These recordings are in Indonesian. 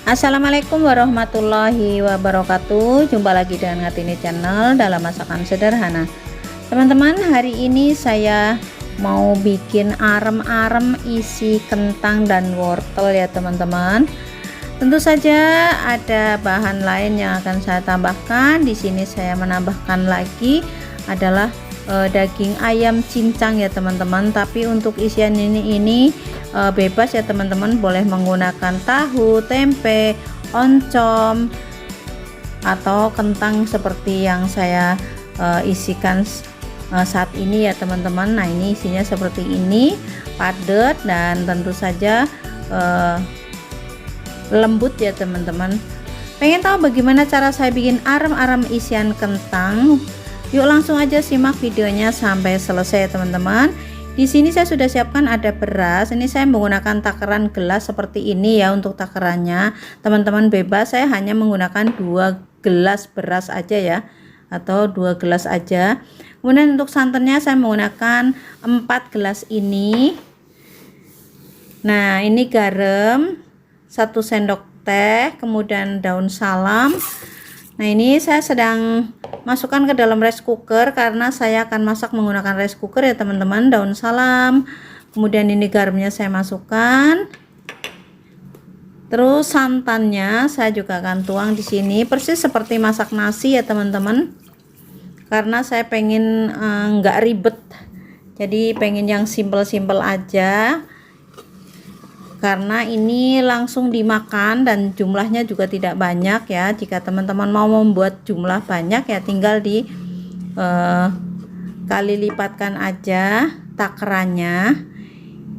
Assalamualaikum warahmatullahi wabarakatuh. Jumpa lagi dengan Ngatini Channel dalam masakan sederhana. Teman-teman, hari ini saya mau bikin arem-arem isi kentang dan wortel ya teman-teman. Tentu saja ada bahan lain yang akan saya tambahkan. Di sini saya menambahkan lagi adalah daging ayam cincang ya teman-teman. Tapi untuk isian ini bebas ya teman-teman, boleh menggunakan tahu, tempe, oncom atau kentang seperti yang saya isikan saat ini ya teman-teman. Nah, ini isinya seperti ini, padat dan tentu saja lembut ya teman-teman. Pengen tahu bagaimana cara saya bikin arem-arem isian kentang? Yuk langsung aja simak videonya sampai selesai ya teman-teman. Di sini saya sudah siapkan ada beras. Ini saya menggunakan takaran gelas seperti ini ya untuk takarannya. Teman-teman bebas, saya hanya menggunakan 2 gelas beras aja ya, atau 2 gelas aja. Kemudian untuk santannya saya menggunakan 4 gelas ini. Nah, ini garam 1 sendok teh, kemudian daun salam. Nah, ini saya sedang masukkan ke dalam rice cooker karena saya akan masak menggunakan rice cooker ya teman-teman. Daun salam, kemudian ini garamnya saya masukkan. Terus santannya saya juga akan tuang di sini persis seperti masak nasi ya teman-teman. Karena saya pengen nggak ribet, jadi pengen yang simple-simple aja. Karena ini langsung dimakan dan jumlahnya juga tidak banyak ya. Jika teman-teman mau membuat jumlah banyak ya tinggal di kali lipatkan aja takarannya.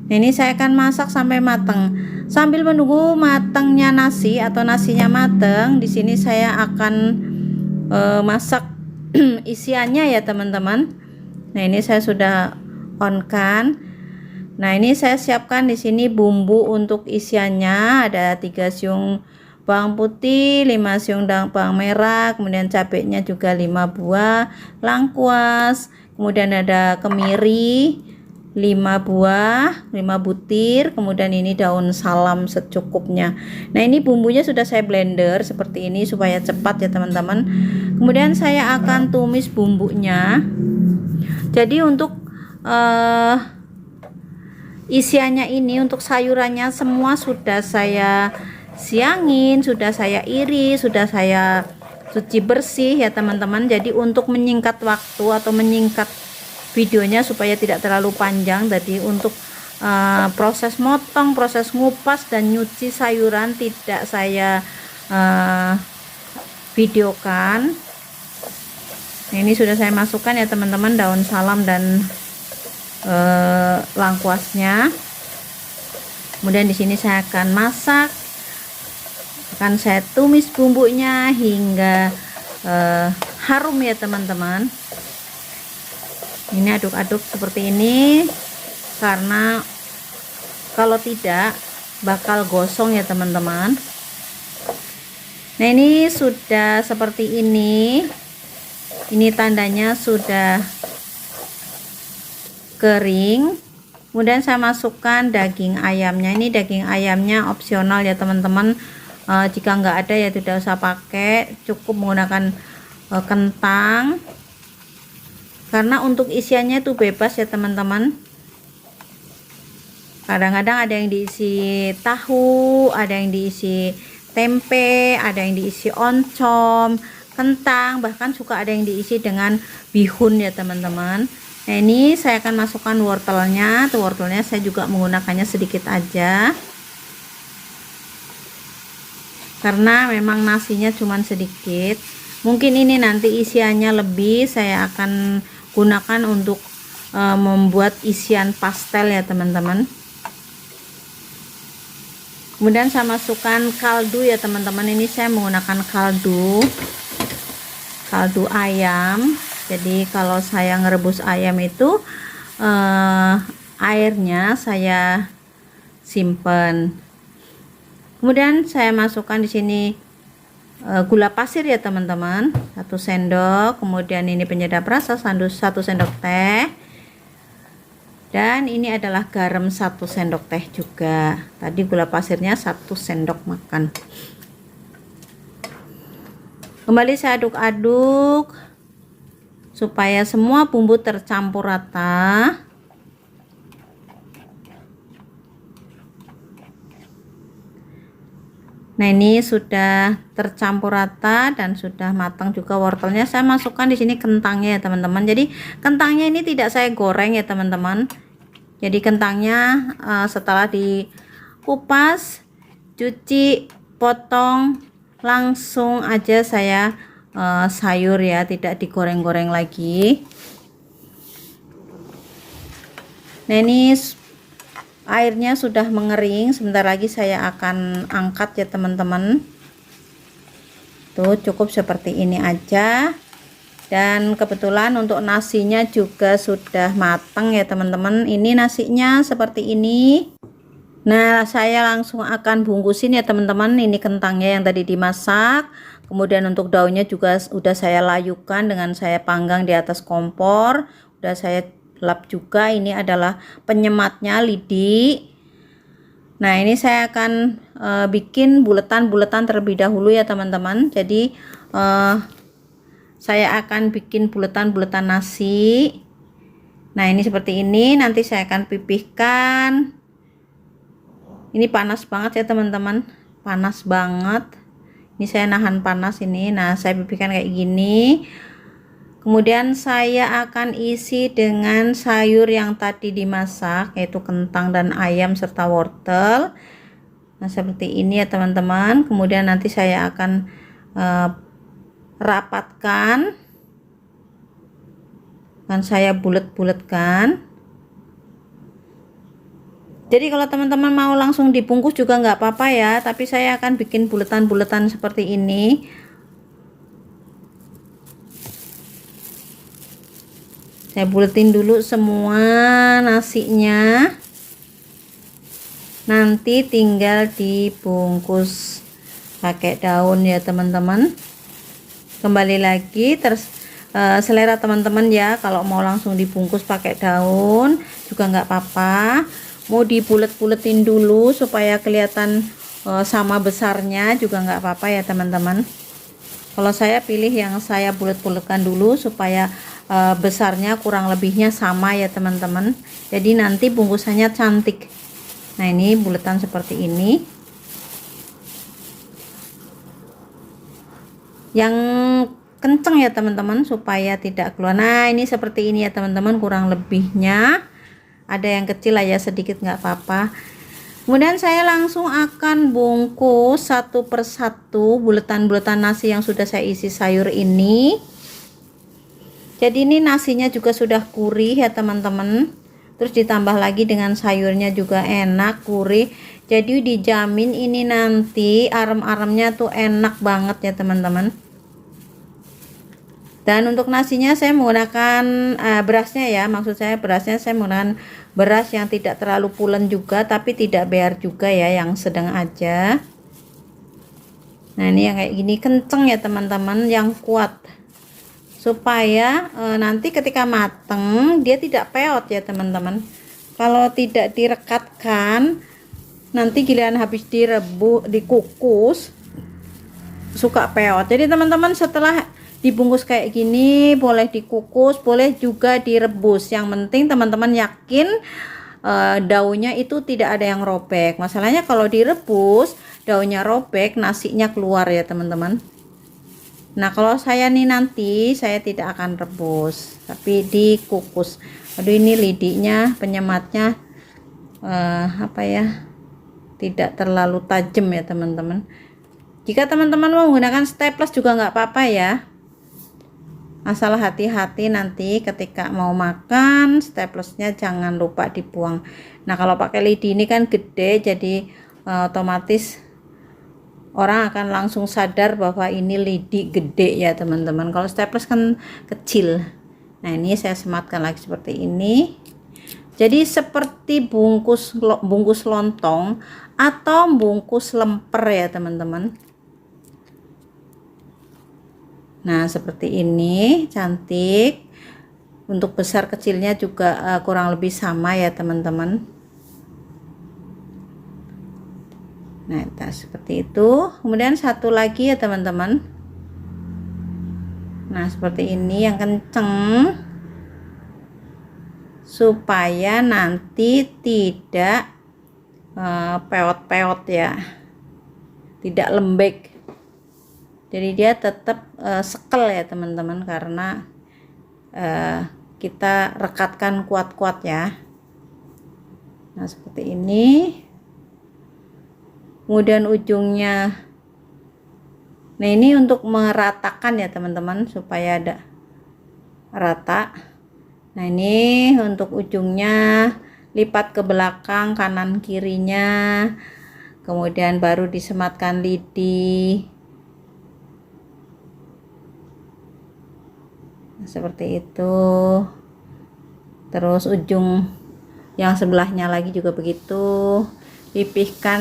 Nah, ini saya akan masak sampai matang. Sambil menunggu matangnya nasi atau nasinya matang, di sini saya akan masak isiannya ya teman-teman. Nah, ini saya sudah on kan. Nah, ini saya siapkan di sini bumbu untuk isiannya. Ada 3 siung bawang putih, 5 siung bawang merah, kemudian cabenya juga 5 buah, lengkuas, kemudian ada kemiri 5 buah, 5 butir, kemudian ini daun salam secukupnya. Nah, ini bumbunya sudah saya blender seperti ini supaya cepat ya teman-teman. Kemudian saya akan tumis bumbunya. Jadi untuk isiannya ini, untuk sayurannya semua sudah saya siangin, sudah saya iris, sudah saya cuci bersih ya teman-teman. Jadi untuk menyingkat waktu atau menyingkat videonya supaya tidak terlalu panjang, jadi untuk proses motong, proses ngupas dan nyuci sayuran tidak saya videokan. Nah, ini sudah saya masukkan ya teman-teman daun salam dan lengkuasnya. Kemudian di sini saya akan masak, akan saya tumis bumbunya hingga harum ya teman-teman. Ini aduk-aduk seperti ini karena kalau tidak bakal gosong ya teman-teman. Nah, ini sudah seperti ini. Ini tandanya sudah kering. Kemudian saya masukkan daging ayamnya. Ini daging ayamnya opsional ya teman-teman. Jika nggak ada ya tidak usah pakai, cukup menggunakan kentang. Karena untuk isiannya itu bebas ya teman-teman. Kadang-kadang ada yang diisi tahu, ada yang diisi tempe, ada yang diisi oncom, kentang, bahkan suka ada yang diisi dengan bihun ya teman-teman. Nah, ini saya akan masukkan wortelnya. Tuh, wortelnya saya juga menggunakannya sedikit aja. Karena memang nasinya cuma sedikit. Mungkin ini nanti isiannya lebih, saya akan gunakan untuk membuat isian pastel ya teman-teman. Kemudian saya masukkan kaldu ya teman-teman. Ini saya menggunakan kaldu ayam. Jadi kalau saya ngerebus ayam itu airnya saya simpen. Kemudian saya masukkan di sini gula pasir ya teman-teman, 1 sendok. Kemudian ini penyedap rasa 1 sendok teh. Dan ini adalah garam 1 sendok teh juga. Tadi gula pasirnya 1 sendok makan. Kembali saya aduk-aduk supaya semua bumbu tercampur rata. Nah, ini sudah tercampur rata dan sudah matang juga wortelnya. Saya masukkan di sini kentangnya ya teman-teman. Jadi kentangnya ini tidak saya goreng ya teman-teman. Jadi kentangnya setelah dikupas, cuci, potong, langsung aja saya sayur ya, tidak digoreng-goreng lagi. Nah, ini airnya sudah mengering, sebentar lagi saya akan angkat ya teman-teman. Tuh, cukup seperti ini aja. Dan kebetulan untuk nasinya juga sudah matang ya teman-teman. Ini nasinya seperti ini. Nah, saya langsung akan bungkusin ya teman-teman. Ini kentangnya yang tadi dimasak. Kemudian untuk daunnya juga udah saya layukan dengan saya panggang di atas kompor. Udah saya lap juga. Ini adalah penyematnya, lidi. Nah, ini saya akan bikin buletan-buletan terlebih dahulu ya teman-teman. Jadi saya akan bikin buletan-buletan nasi. Nah, ini seperti ini. Nanti saya akan pipihkan. Ini panas banget ya teman-teman. Panas banget. Ini saya nahan panas ini. Nah, saya pipihkan kayak gini. Kemudian saya akan isi dengan sayur yang tadi dimasak, yaitu kentang dan ayam serta wortel. Nah, seperti ini ya teman-teman. Kemudian nanti saya akan rapatkan dan saya bulet-buletkan. Jadi kalau teman-teman mau langsung dibungkus juga nggak apa-apa ya, tapi saya akan bikin buletan-buletan seperti ini. Saya buletin dulu semua nasinya. Nanti tinggal dibungkus pakai daun ya teman-teman. Kembali lagi selera teman-teman ya. Kalau mau langsung dibungkus pakai daun juga nggak apa-apa. Mau dibulet-buletin dulu supaya kelihatan sama besarnya juga nggak apa-apa ya teman-teman. Kalau saya pilih yang saya bulet-buletkan dulu supaya besarnya kurang lebihnya sama ya teman-teman. Jadi nanti bungkusannya cantik. Nah, ini buletan seperti ini. Yang kenceng ya teman-teman supaya tidak keluar. Nah, ini seperti ini ya teman-teman kurang lebihnya. Ada yang kecil lah ya, sedikit nggak apa-apa. Kemudian saya langsung akan bungkus satu persatu buletan-buletan nasi yang sudah saya isi sayur ini. Jadi ini nasinya juga sudah gurih ya teman-teman. Terus ditambah lagi dengan sayurnya juga enak, gurih. Jadi dijamin ini nanti arem-aremnya tuh enak banget ya teman-teman. Dan untuk nasinya saya menggunakan berasnya ya, maksud saya berasnya saya menggunakan beras yang tidak terlalu pulen juga, tapi tidak bear juga ya, yang sedang aja. Nah, ini yang kayak gini kenceng ya teman-teman, yang kuat, supaya nanti ketika mateng dia tidak peot ya teman-teman. Kalau tidak direkatkan, nanti giliran habis dikukus suka peot. Jadi teman-teman setelah dibungkus kayak gini boleh dikukus, boleh juga direbus. Yang penting teman-teman yakin daunnya itu tidak ada yang robek. Masalahnya kalau direbus daunnya robek, nasinya keluar ya teman-teman. Nah, kalau saya nih nanti saya tidak akan rebus tapi dikukus. Aduh, ini lidinya, penyematnya apa ya, tidak terlalu tajam ya teman-teman. Jika teman-teman mau menggunakan staples juga nggak apa-apa ya, asal hati-hati nanti ketika mau makan staplesnya jangan lupa dibuang. Nah, kalau pakai lidi ini kan gede, jadi otomatis orang akan langsung sadar bahwa ini lidi gede ya teman-teman. Kalau staples kan kecil. Nah, ini saya sematkan lagi seperti ini. Jadi seperti bungkus lontong atau bungkus lemper ya teman-teman. Nah, seperti ini cantik. Untuk besar kecilnya juga kurang lebih sama ya teman-teman. Nah, seperti itu. Kemudian satu lagi ya teman-teman. Nah, seperti ini yang kenceng supaya nanti tidak peot-peot ya, tidak lembek. Jadi dia tetap sekel ya teman-teman, karena kita rekatkan kuat-kuat ya. Nah, seperti ini. Kemudian ujungnya, nah ini untuk meratakan ya teman-teman, supaya ada rata. Nah, ini untuk ujungnya lipat ke belakang kanan kirinya, kemudian baru disematkan lidi. Nah, seperti itu. Terus ujung yang sebelahnya lagi juga begitu, pipihkan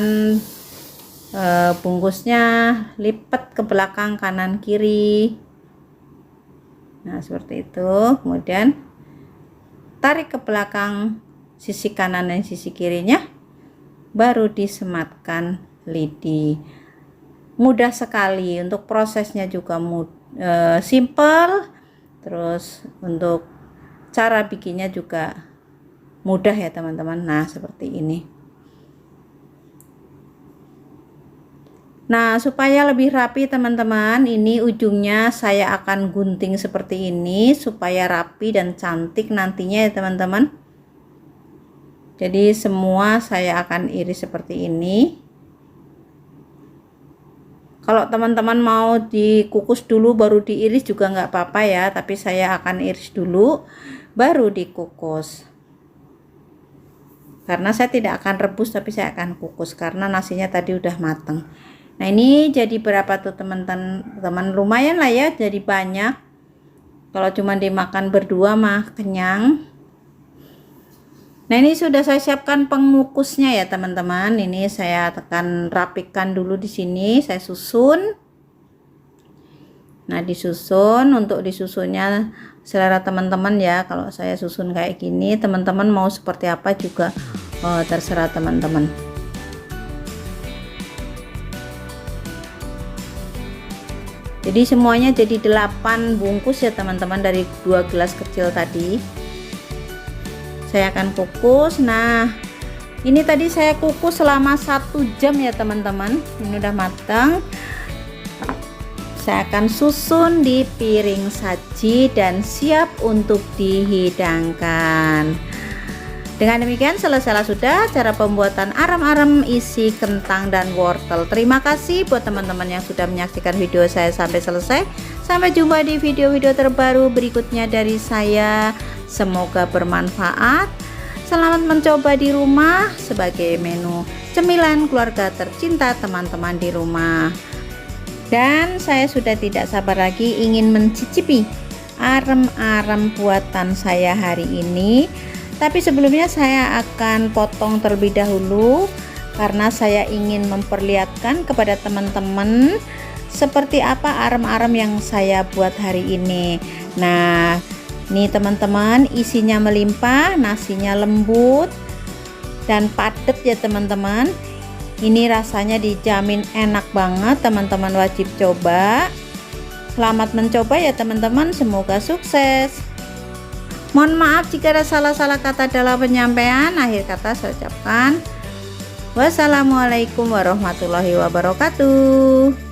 bungkusnya, lipat ke belakang kanan kiri. Nah, seperti itu. Kemudian tarik ke belakang sisi kanan dan sisi kirinya, baru disematkan lidi. Mudah sekali, untuk prosesnya juga simple. Terus untuk cara bikinnya juga mudah ya teman-teman. Nah, seperti ini. Nah, supaya lebih rapi teman-teman, ini ujungnya saya akan gunting seperti ini supaya rapi dan cantik nantinya ya teman-teman. Jadi semua saya akan iris seperti ini. Kalau teman-teman mau dikukus dulu baru diiris juga nggak apa-apa ya, tapi saya akan iris dulu baru dikukus. Karena saya tidak akan rebus, tapi saya akan kukus karena nasinya tadi udah mateng. Nah, ini jadi berapa tuh teman-teman, lumayan lah ya, jadi banyak. Kalau cuma dimakan berdua mah kenyang. Nah, ini sudah saya siapkan pengukusnya ya teman-teman. Ini saya tekan rapikan dulu di sini, saya susun. Nah, disusun, untuk disusunnya selera teman-teman ya. Kalau saya susun kayak gini, teman-teman mau seperti apa juga terserah teman-teman. Jadi semuanya jadi 8 bungkus ya teman-teman, dari 2 gelas kecil tadi. Saya akan kukus. Nah, ini tadi saya kukus selama 1 jam ya teman-teman. Ini udah matang. Saya akan susun di piring saji dan siap untuk dihidangkan. Dengan demikian selesailah sudah cara pembuatan arem-arem isi kentang dan wortel. Terima kasih buat teman-teman yang sudah menyaksikan video saya sampai selesai. Sampai jumpa di video-video terbaru berikutnya dari saya. Semoga bermanfaat. Selamat mencoba di rumah sebagai menu cemilan keluarga tercinta teman-teman di rumah. Dan saya sudah tidak sabar lagi ingin mencicipi arem-arem buatan saya hari ini. Tapi sebelumnya saya akan potong terlebih dahulu karena saya ingin memperlihatkan kepada teman-teman seperti apa arem-arem yang saya buat hari ini. Nah, ini teman-teman, isinya melimpah, nasinya lembut dan padat ya teman-teman. Ini rasanya dijamin enak banget, teman-teman wajib coba. Selamat mencoba ya teman-teman, semoga sukses. Mohon maaf jika ada salah-salah kata dalam penyampaian. Akhir kata saya ucapkan wassalamualaikum warahmatullahi wabarakatuh.